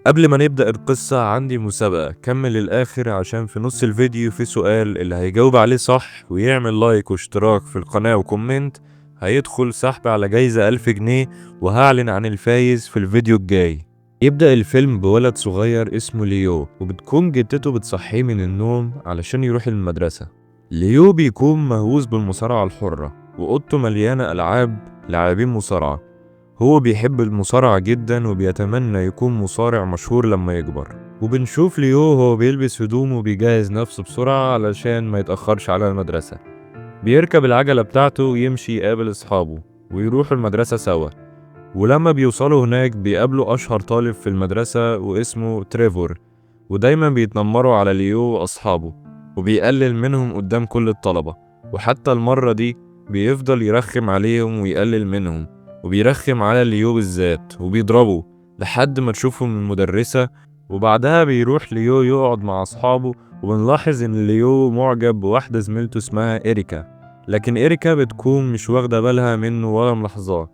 قبل ما نبدأ القصة عندي مسابقة كمل للآخر عشان في نص الفيديو في سؤال اللي هيجاوب عليه صح ويعمل لايك واشتراك في القناة وكومنت هيدخل سحب على جايزة 1000 جنيه، وهعلن عن الفايز في الفيديو الجاي. يبدأ الفيلم بولد صغير اسمه ليو، وبتكون جدته بتصحيه من النوم علشان يروح المدرسة. ليو بيكون مهووس بالمصارعة الحرة، وأوضته مليانة ألعاب لاعبين مصارعة. هو بيحب المصارعة جدا وبيتمنى يكون مصارع مشهور لما يكبر. وبنشوف ليو هو بيلبس هدومه وبيجهز نفسه بسرعة علشان ما يتأخرش على المدرسة. بيركب العجلة بتاعته ويمشي يقابل أصحابه ويروحوا المدرسة سوا. ولما بيوصلوا هناك بيقابلوا أشهر طالب في المدرسة واسمه تريفور، ودايما بيتنمروا على ليو وأصحابه وبيقلل منهم قدام كل الطلبة. وحتى المرة دي بيفضل يرخم عليهم ويقلل منهم، وبيرخم على ليو بالذات وبيضربه لحد ما تشوفهم المدرسة. وبعدها بيروح ليو يقعد مع أصحابه، وبنلاحظ إن ليو معجب بواحدة زميلته اسمها إريكا، لكن إريكا بتكون مش واخدة بالها منه ولا ملاحظاه،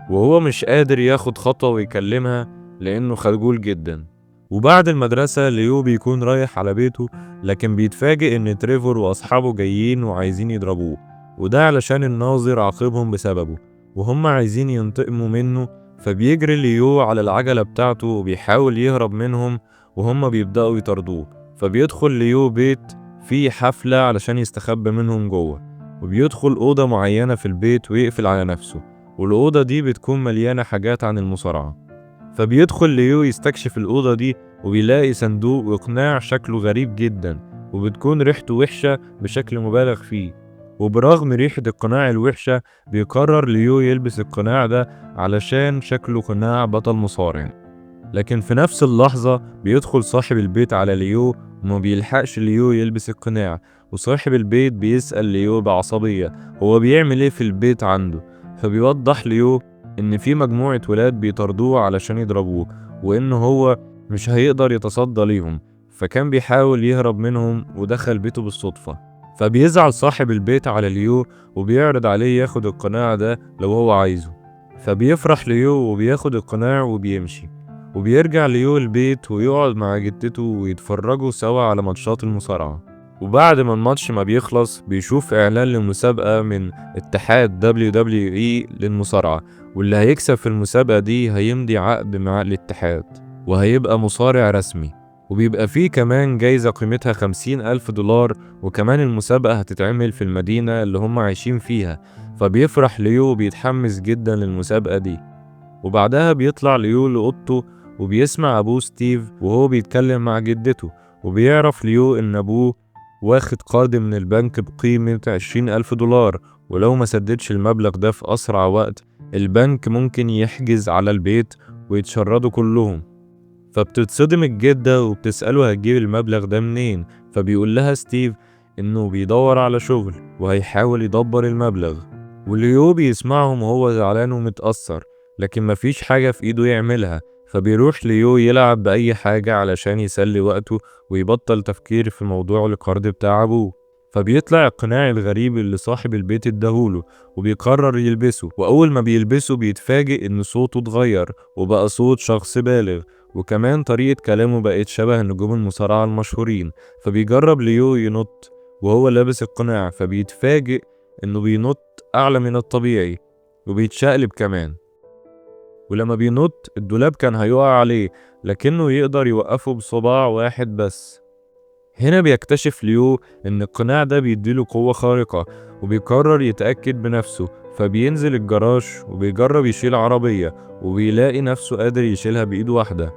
وهو مش قادر ياخد خطوة ويكلمها لأنه خجول جدا. وبعد المدرسة ليو بيكون رايح على بيته، لكن بيتفاجئ إن تريفور وأصحابه جايين وعايزين يضربوه، وده علشان الناظر عاقبهم بسببه وهم عايزين ينتقموا منه. فبيجري ليو على العجلة بتاعته وبيحاول يهرب منهم، وهم بيبدأوا يطاردوه. فبيدخل ليو بيت فيه حفلة علشان يستخبى منهم جوه، وبيدخل أوضة معينة في البيت ويقفل على نفسه، والأوضة دي بتكون مليانة حاجات عن المصارعة. فبيدخل ليو يستكشف الأوضة دي وبيلاقي صندوق وقناع شكله غريب جدا، وبتكون ريحته وحشة بشكل مبالغ فيه. وبرغم ريحة القناع الوحشة بيقرر ليو يلبس القناع ده علشان شكله قناع بطل مصارع. لكن في نفس اللحظة بيدخل صاحب البيت على ليو وما بيلحقش ليو يلبس القناع، وصاحب البيت بيسأل ليو بعصبية هو بيعمل ايه في البيت عنده. فبيوضح ليو ان في مجموعة ولاد بيطاردوه علشان يضربوه، وان هو مش هيقدر يتصدى ليهم، فكان بيحاول يهرب منهم ودخل بيته بالصدفة. فبيزعل صاحب البيت على ليو وبيعرض عليه ياخد القناع ده لو هو عايزه. فبيفرح ليو وبياخد القناع وبيمشي، وبيرجع ليو البيت ويقعد مع جدته ويتفرجوا سوا على ماتشات المصارعة. وبعد ما الماتش ما بيخلص بيشوف إعلان لمسابقة من اتحاد WWE للمصارعة، واللي هيكسب في المسابقة دي هيمضي عقد مع الاتحاد وهيبقى مصارع رسمي. وبيبقى فيه كمان جايزة قيمتها 50,000 دولار، وكمان المسابقة هتتعمل في المدينة اللي هم عايشين فيها. فبيفرح ليو وبيتحمس جدا للمسابقة دي. وبعدها بيطلع ليو لأوضته وبيسمع أبوه ستيف وهو بيتكلم مع جدته، وبيعرف ليو إن أبوه واخد قرض من البنك بقيمة 20,000 دولار، ولو ما سددش المبلغ ده في أسرع وقت البنك ممكن يحجز على البيت ويتشردوا كلهم. فبتتصدم الجدة وبتسأله هتجيب المبلغ ده منين، فبيقول لها ستيف إنه بيدور على شغل وهيحاول يدبر المبلغ. وليو بيسمعهم وهو زعلان ومتأثر، لكن مفيش حاجة في إيده يعملها. فبيروح ليو يلعب بأي حاجة علشان يسلي وقته ويبطل تفكير في موضوع القرض بتاع أبوه. فبيطلع القناع الغريب اللي صاحب البيت اداهوله وبيقرر يلبسه، وأول ما بيلبسه بيتفاجئ إن صوته اتغير وبقى صوت شخص بالغ، وكمان طريقة كلامه بقت شبه نجوم المصارعة المشهورين. فبيجرب ليو ينط وهو لابس القناع، فبيتفاجئ إنه بينط أعلى من الطبيعي وبيتشقلب كمان. ولما بينط الدولاب كان هيقع عليه، لكنه يقدر يوقفه بصباع واحد بس. هنا بيكتشف ليو إن القناع ده بيديله قوة خارقة، وبيقرر يتأكد بنفسه. فبينزل الجراج وبيجرب يشيل عربية وبيلاقي نفسه قادر يشيلها بإيد واحدة.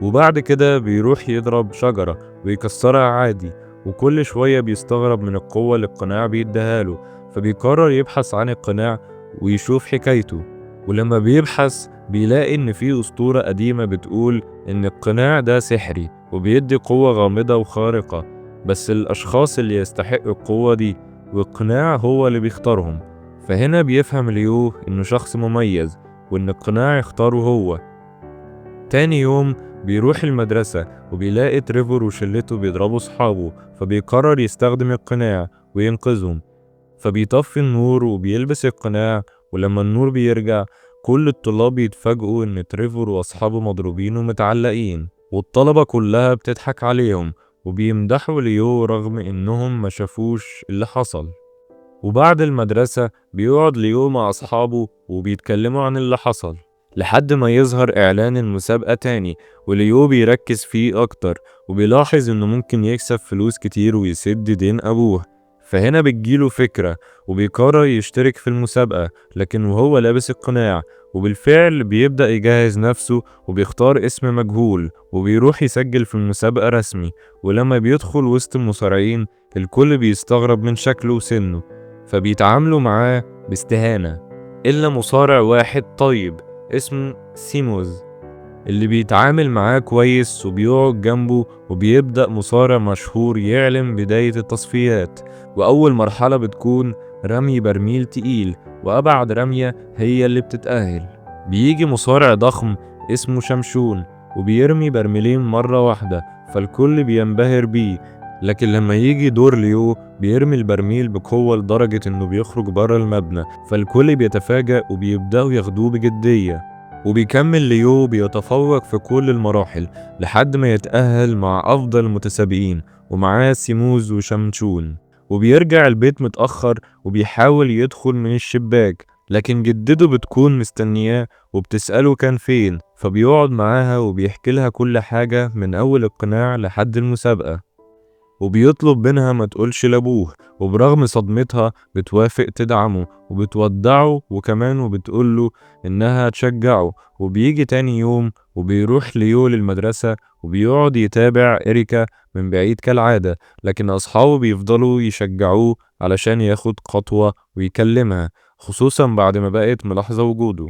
وبعد كده بيروح يضرب شجرة ويكسرها عادي، وكل شوية بيستغرب من القوة اللي القناع بيديهاله. فبيقرر يبحث عن القناع ويشوف حكايته. ولما بيبحث بيلاقي إن في أسطورة قديمة بتقول إن القناع ده سحري وبيدي قوة غامضة وخارقة بس الأشخاص اللي يستحقوا القوة دي، والقناع هو اللي بيختارهم. فهنا بيفهم ليو إنه شخص مميز وإن القناع اختاره هو. تاني يوم بيروح المدرسة وبيلاقي تريفور وشلته بيضربوا صحابه، فبيقرر يستخدم القناع وينقذهم. فبيطفي النور وبيلبس القناع، ولما النور بيرجع كل الطلاب يتفاجئوا إن تريفور وأصحابه مضروبين ومتعلقين، والطلبة كلها بتضحك عليهم وبيمدحوا ليو رغم إنهم ما شافوش اللي حصل. وبعد المدرسة بيقعد ليو مع أصحابه وبيتكلموا عن اللي حصل لحد ما يظهر إعلان المسابقة تاني، وليو بيركز فيه أكتر وبيلاحظ إنه ممكن يكسب فلوس كتير ويسد دين أبوه. فهنا بتجيله فكرة وبيقرر يشترك في المسابقة، لكن وهو لابس القناع. وبالفعل بيبدأ يجهز نفسه وبيختار اسم مجهول وبيروح يسجل في المسابقة رسمي. ولما بيدخل وسط المصارعين الكل بيستغرب من شكله وسنه، فبيتعاملوا معاه باستهانة إلا مصارع واحد طيب اسمه سيموز اللي بيتعامل معاه كويس وبيقعد جنبه. وبيبدأ مصارع مشهور يعلن بداية التصفيات، وأول مرحلة بتكون رمي برميل تقيل، وأبعد رمية هي اللي بتتأهل. بيجي مصارع ضخم اسمه شمشون وبيرمي برميلين مرة واحدة، فالكل بينبهر بيه. لكن لما يجي دور ليو بيرمي البرميل بقوة لدرجة انه بيخرج بره المبنى، فالكل بيتفاجأ وبيبدأوا ياخدوه بجدية. وبيكمل ليو بيتفوق في كل المراحل لحد ما يتأهل مع أفضل المتسابقين ومعاه سيموز وشمشون. وبيرجع البيت متأخر وبيحاول يدخل من الشباك، لكن جدته بتكون مستنياه وبتسأله كان فين، فبيقعد معاها وبيحكي لها كل حاجة من أول القناع لحد المسابقة، وبيطلب منها ما تقولش لابوه. وبرغم صدمتها بتوافق تدعمه وبتودعه وكمان وبتقوله إنها تشجعه. وبيجي تاني يوم وبيروح ليو للمدرسة وبيقعد يتابع إريكا من بعيد كالعادة، لكن أصحابه بيفضلوا يشجعوه علشان ياخد خطوة ويكلمها، خصوصا بعد ما بقت ملاحظة وجوده.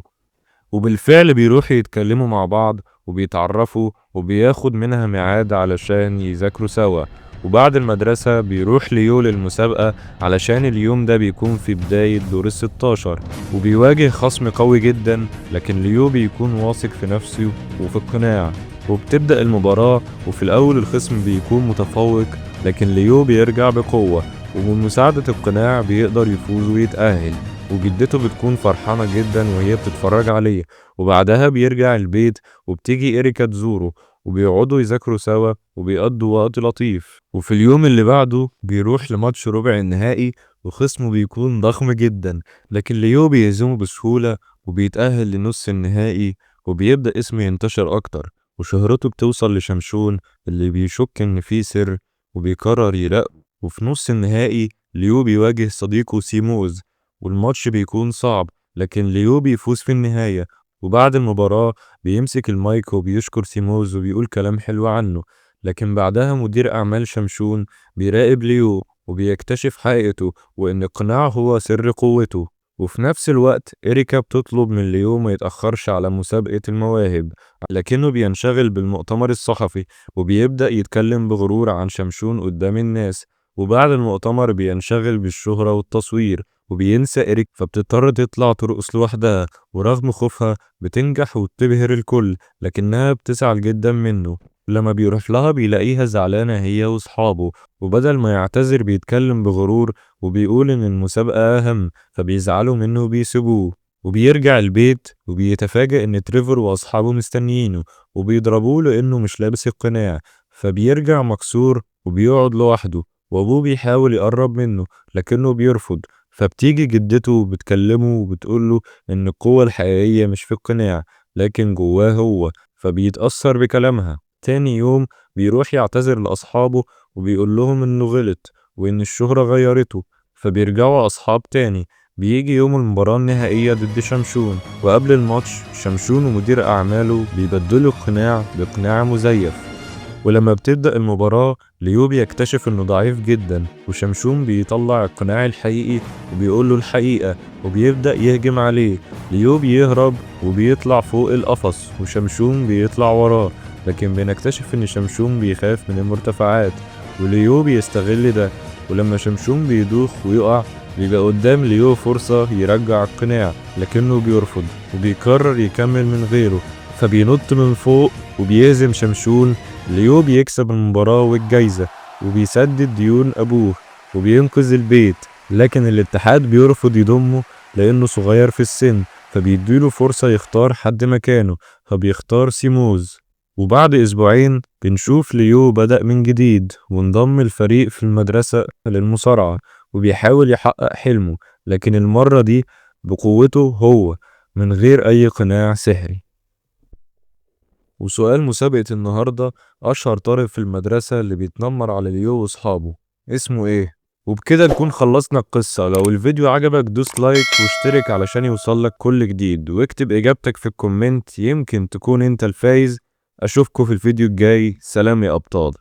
وبالفعل بيروحوا يتكلموا مع بعض وبيتعرفوا وبياخد منها ميعاد علشان يذاكروا سوا. وبعد المدرسة بيروح ليو للمسابقة علشان اليوم ده بيكون في بداية دور ال16 وبيواجه خصم قوي جدا، لكن ليو بيكون واثق في نفسه وفي القناع. وبتبدأ المباراة وفي الأول الخصم بيكون متفوق، لكن ليو بيرجع بقوة وبمساعدة القناع بيقدر يفوز ويتأهل. وجدته بتكون فرحانة جدا وهي بتتفرج عليه. وبعدها بيرجع البيت وبتيجي إريكا تزوره وبيقعدوا يذاكروا سوا وبيقضوا وقت لطيف. وفي اليوم اللي بعده بيروح لماتش ربع النهائي وخصمه بيكون ضخم جدا، لكن ليو بيهزمه بسهولة وبيتأهل لنص النهائي. وبيبدأ اسمه ينتشر أكتر وشهرته بتوصل لشمشون اللي بيشك إن فيه سر وبيقرر يراقبه. وفي نص النهائي ليو بيواجه صديقه سيموز والماتش بيكون صعب، لكن ليو بيفوز في النهاية. وبعد المباراة بيمسك المايك وبيشكر سيموز وبيقول كلام حلو عنه، لكن بعدها مدير أعمال شمشون بيراقب ليو وبيكتشف حقيقته وإن القناع هو سر قوته. وفي نفس الوقت إريكا بتطلب من ليو ما يتأخرش على مسابقة المواهب، لكنه بينشغل بالمؤتمر الصحفي وبيبدأ يتكلم بغرور عن شمشون قدام الناس. وبعد المؤتمر بينشغل بالشهرة والتصوير وبينسى إريك، فبتضطر تطلع ترقص لوحدها. ورغم خوفها بتنجح وبتبهر الكل، لكنها بتزعل جدا منه. لما بيروح لها بيلاقيها زعلانة هي وصحابه، وبدل ما يعتذر بيتكلم بغرور وبيقول إن المسابقة أهم، فبيزعلوا منه وبيسيبوه. وبيرجع البيت وبيتفاجئ إن تريفور وأصحابه مستنيينه وبيضربوه لأنه مش لابس القناع، فبيرجع مكسور وبيقعد لوحده. وأبوه بيحاول يقرب منه لكنه بيرفض، فبتيجي جدته وبتكلمه وبتقوله إن القوة الحقيقية مش في القناع لكن جواه هو، فبيتأثر بكلامها. تاني يوم بيروح يعتذر لأصحابه وبيقول لهم إنه غلط وإن الشهرة غيرته، فبيرجعوا أصحاب تاني. بيجي يوم المباراة النهائية ضد شمشون، وقبل الماتش شمشون ومدير أعماله بيبدلوا القناع بقناع مزيف. ولما بتبدأ المباراة ليو بيكتشف انه ضعيف جدا، وشمشون بيطلع القناع الحقيقي وبيقوله الحقيقة وبيبدأ يهجم عليه. ليو بيهرب وبيطلع فوق القفص وشمشون بيطلع وراه، لكن بنكتشف ان شمشون بيخاف من المرتفعات وليو بيستغل ده. ولما شمشون بيدوخ ويقع بيبقى قدام ليو فرصة يرجع القناع، لكنه بيرفض وبيقرر يكمل من غيره، فبينط من فوق وبيهزم شمشون. ليو بيكسب المباراة والجايزة وبيسدد ديون أبوه وبينقذ البيت، لكن الاتحاد بيرفض يضمه لأنه صغير في السن، فبيديله فرصة يختار حد مكانه، فبيختار سيموز. وبعد أسبوعين بنشوف ليو بدأ من جديد وانضم الفريق في المدرسة للمصارعة، وبيحاول يحقق حلمه، لكن المرة دي بقوته هو من غير أي قناع سحري. وسؤال مسابقة النهاردة، أشهر طالب في المدرسة اللي بيتنمر على ليو وأصحابه اسمه إيه؟ وبكده نكون خلصنا القصة. لو الفيديو عجبك دوس لايك واشترك علشان يوصلك كل جديد، واكتب إجابتك في الكومنت، يمكن تكون انت الفايز. أشوفكوا في الفيديو الجاي. سلام يا أبطال.